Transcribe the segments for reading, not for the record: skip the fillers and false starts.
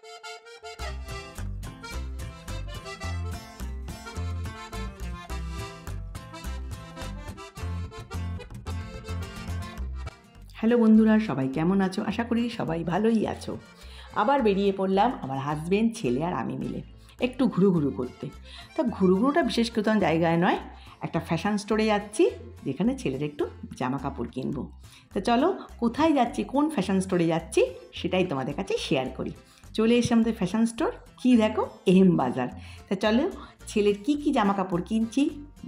Hello বন্ধুরা, সবাই কেমন আছো? আশা করি সবাই ভালোই আছো। আবার বেরিয়ে পড়লাম আমার হাজবেন্ড, ছেলে আর আমি মিলে একটু ঘুরু করতে। তা ঘুরুটা বিশেষ কোনো জায়গায় নয়, একটা ফ্যাশন স্টোরে যাচ্ছি যেখানে ছেলের একটু জামা কাপড় কিনবো। তা চলো কোথায় যাচ্ছি, কোন ফ্যাশন স্টোরে যাচ্ছি সেটাই তোমাদের কাছে শেয়ার করি। চলে এসে আমাদের ফ্যাশন স্টোর, কী দেখো, এম বাজার। তা চলো ছেলের কী জামা কাপড় কিনছি,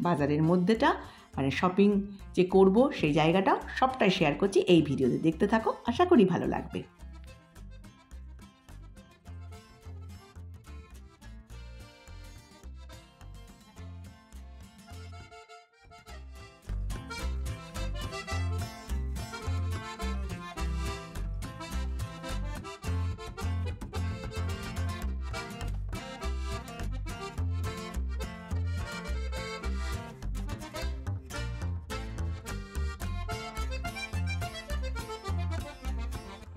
বাজারের মধ্যেটা মানে শপিং যে করব সেই জায়গাটা সবটাই শেয়ার করছি এই ভিডিওতে। দেখতে থাকো, আশা করি ভালো লাগবে।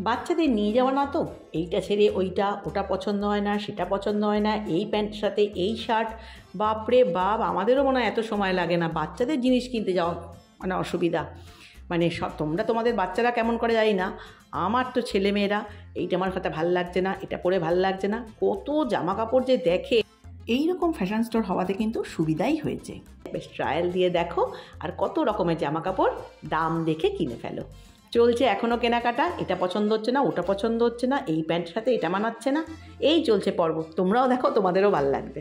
বাচ্চাদের নিয়ে যাওয়া না তো, এইটা ছেড়ে ওইটা, ওটা পছন্দ হয় না, সেটা পছন্দ হয় না, এই প্যান্টের সাথে এই শার্ট, বাপরে বাপ, আমাদেরও মনে হয় এত সময় লাগে না। বাচ্চাদের জিনিস কিনতে যাওয়া মানে অসুবিধা, মানে সব তোমরা তোমাদের বাচ্চারা কেমন করে জানি না, আমার তো ছেলেমেয়েরা এইটা আমার সাথে ভাল লাগছে না, এটা পরে ভাল লাগছে না, কত জামা কাপড় যে দেখে। এই রকম ফ্যাশন স্টোর হওয়াতে কিন্তু সুবিধাই হয়েছে। বেশ ট্রায়াল দিয়ে দেখো আর কত রকমের জামা কাপড় দাম দেখে কিনে ফেলো। চলছে এখনও কেনাকাটা, এটা পছন্দ হচ্ছে না, ওটা পছন্দ হচ্ছে না, এই প্যান্টের সাথে এটা মানাচ্ছে না, এই চলছে পর্ব। তোমরাও দেখো, তোমাদেরও ভালো লাগবে।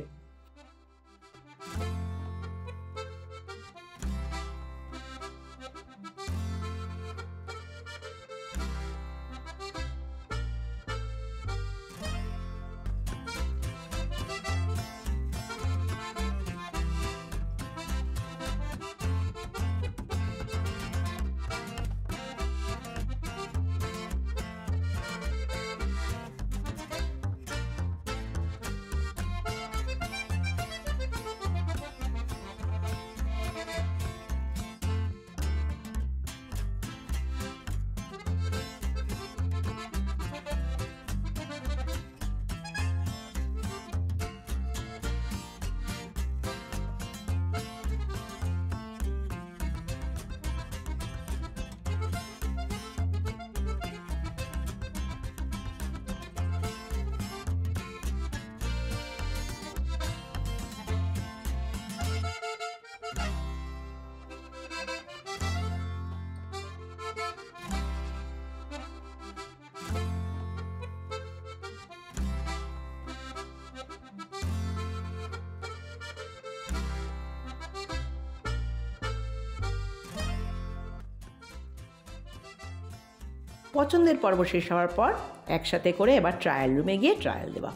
পছন্দের পর্ব শেষ হওয়ার পর একসাথে করে এবার ট্রায়াল রুমে গিয়ে ট্রায়াল দেওয়া,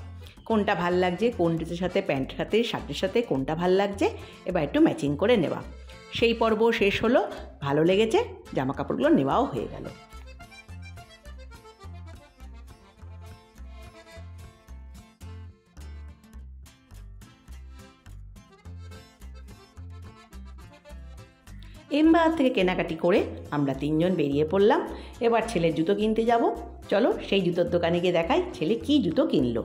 কোনটা ভাল লাগছে, কোন ড্রেসের সাথে, প্যান্টের সাথে, শার্টের সাথে কোনটা ভাল লাগছে, এবার একটু ম্যাচিং করে নেওয়া। সেই পর্ব শেষ হলো, ভালো লেগেছে, জামা কাপড়গুলো নেওয়াও হয়ে গেল। এম বাজার থেকে কেনাকাটি করে আমরা তিনজন বেরিয়ে পড়লাম। এবার ছেলের জুতো কিনতে যাব। চলো সেই জুতোর দোকানে গিয়ে দেখাই ছেলে কী জুতো কিনলো।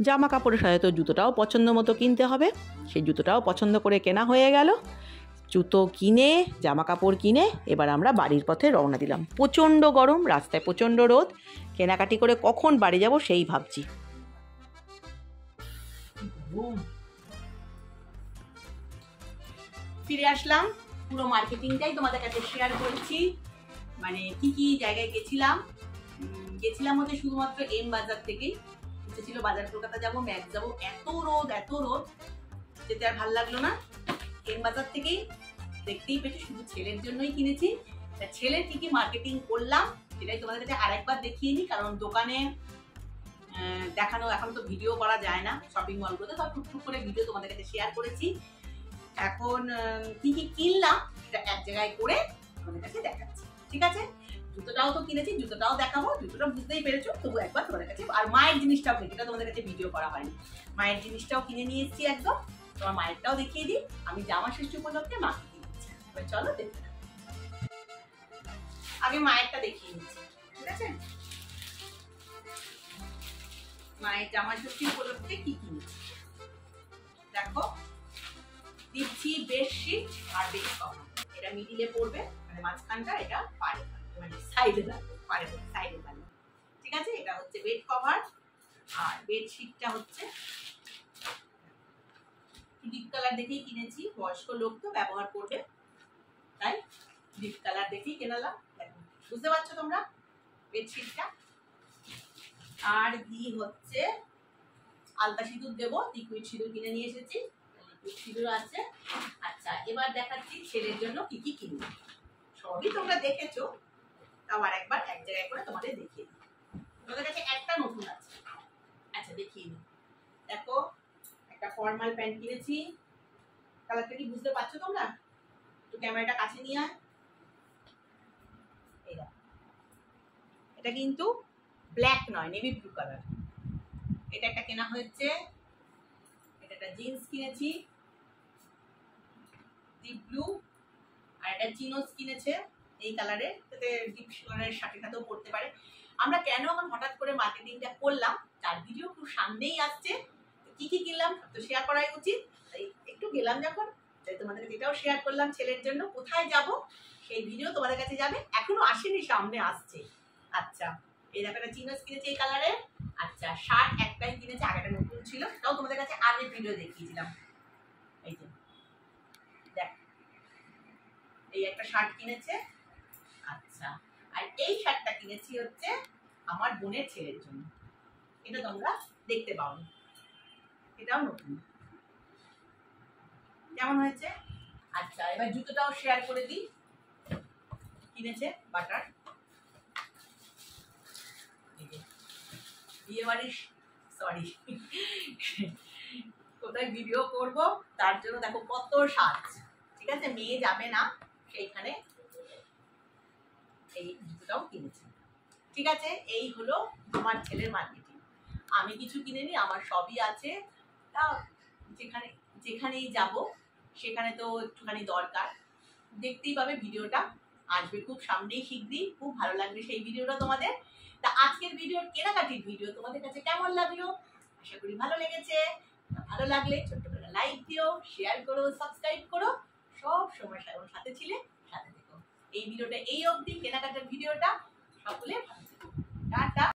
জামা কাপড়ের সাথে তো জুতোটাও পছন্দ মতো কিনতে হবে, সেই জুতোটাও পছন্দ করে কেনা হয়ে গেল। জুতো কিনে, জামা কাপড় কিনে এবার আমরা বাড়ির পথে রওনা দিলাম। প্রচণ্ড গরম, রাস্তায় প্রচণ্ড রোদ, কেনাকাটি করে কখন বাড়ি যাব সেই ভাবছি। ফিরে আসলাম, পুরো মার্কেটিংটাই তোমাদের কাছে শেয়ার করছি। মানে কি জায়গায় গেছিলাম হচ্ছে শুধুমাত্র এম বাজার থেকেই। ইচ্ছে ছিল বাজার কলকাতা যাবো, ম্যাচ যাবো, এত রোদ যেতে আর ভালো লাগলো না। এম বাজার থেকেই দেখতেই পেয়েছি, শুধু ছেলের জন্যই কিনেছি। ছেলের কি মার্কেটিং করলাম সেটাই তোমাদের কাছে আরেকবার দেখিয়ে নিই, কারণ দোকানে দেখানো এখন তো ভিডিও করা যায় না শপিং মলগুলোতে, সব টুকটুক করে ভিডিও তোমাদের কাছে শেয়ার করেছি। এখন কি কিনলাম সেটা এক জায়গায় করে তোমাদের কাছে দেখাচ্ছি, ঠিক আছে? জুতোটাও তো কিনেছি, জুতোটাও দেখাবো, জুতোটা বুঝতেই পেরেছো, তবু একবার তোমাদের কাছে। আর মায়ের জিনিসটাও কিনেছি, এটা তোমাদের কাছে ভিডিও করা হয়নি। মায়ের জিনিসটাও কিনে নিয়ে এসেছি একদম, তোমার মায়েরটাও দেখিয়ে দিই। আমি জামা ষষ্ঠী উপলক্ষে মাকে দিচ্ছি, এবার চলো দেখতে। আগে মায়েরটা দেখিয়ে নিচ্ছি, ঠিক আছে? মায়ের জামা ষষ্ঠী উপলক্ষে কি কিনেছি দেখো। দিচ্ছি বেডশিট আর বেড কভার। এটা মিডিলে পড়বে, মানে মাঝখানটা, এটা পারে মানে সাইডে লাগবে, পারে সাইডে লাগবে, ঠিক আছে? এটা হচ্ছে বেড কভার, আর বেডশিটটা হচ্ছে ডিপ কালার দেখেই কিনেছি, বয়স্ক লোক তো ব্যবহার করবে, তাই ডিপ কালার দেখেই কেনালাম। দেখো বুঝতে পারছো তোমরা বেডশিটটা। আর দি হচ্ছে আলতা সিঁদুর দেবো, লিকুইড সিঁদুর কিনে নিয়ে এসেছি, লিকুইড সিঁদুর আছে। আচ্ছা এবার দেখাচ্ছি ছেলের জন্য কি কি কিনবো। সবই তোমরা দেখেছো, তাও আর একবার এক জায়গায় করে তোমাদের দেখিয়ে দিই। তোমাদের কাছে একটা নতুন আছে, আচ্ছা দেখিয়ে দিই। দেখো একটা ফর্মাল প্যান্ট কিনেছি, কালারটা কি বুঝতে পারছো তোমরা? একটু ক্যামেরাটা কাছে নিয়ে আয়। এটা কিন্তু ব্ল্যাক নয়, নেভি ব্লু কালার। এটা একটা কেনা হয়েছে। এটা একটা জিন্স কিনেছি ডিপ ব্লু, আর একটা চিনোস কিনেছে এই কালারে, যাতে ডিপ কালারের সাথে সাথেও পড়তে পারে। আমরা কেন এখন হঠাৎ করে মার্কেটিংটা করলাম, তার ভিডিও খুব সামনেই আসছে। কি কি কিনলাম তো শেয়ার করাই উচিত, তাই একটু গেলাম যখন, তাই তোমাদের এটাও শেয়ার করলাম। ছেলের জন্য কোথায় যাব সেই ভিডিও তোমাদের কাছে যাবে, এখনো আসেনি, সামনে আসছে। আচ্ছা এই দেখো একটা চিনোস কিনেছে এই কালারে। আচ্ছা শার্ট একটাই কিনেছে, আগেটা নতুন ছিল, তাও তোমাদের কাছে আগের ভিডিও দেখিয়েছিলাম। এই যে দেখ, এই একটা শার্ট কিনেছে। আচ্ছা আর এই শার্টটা কিনেছি হচ্ছে আমার বোনের ছেলের জন্য, এটা তোমরা দেখতে পাও, এটাও নতুন। কেমন হয়েছে? আচ্ছা এবার জুতোটাও শেয়ার করে দিই। কিনেছে বাটার, বিয়ে বাড়ির, সরি কোথায় ভিডিও করব তার জন্য দেখো কত সাজ, ঠিক আছে? মেয়ে যাবে না সেইখানে, এই জুতোটাও কিনেছি, ঠিক আছে? এই হলো আমার ছেলের মার্কেটিং। আমি কিছু কিনিনি, আমার সবই আছে। তা যেখানে যেখানেই যাব সেখানে তো একটুখানি দরকার, দেখতেই পাবে, ভিডিওটা আসবে খুব সামনেই শীঘ্রই, খুব ভালো লাগবে সেই ভিডিওটা তোমাদের। তা আজকের ভিডিওর কেনাকাটির ভিডিও তোমাদের কাছে কেমন লাগলো? আশা করি ভালো লেগেছে। ভালো লাগলে ছোট্ট করে লাইক দিও, শেয়ার করো, সাবস্ক্রাইব করো। সব সময় সাথে ছিলে সাথে থেকো। এই ভিডিওটা এই অবধি, কেনাকাটার ভিডিওটা। সকলে ভালো থেকো, টাটা।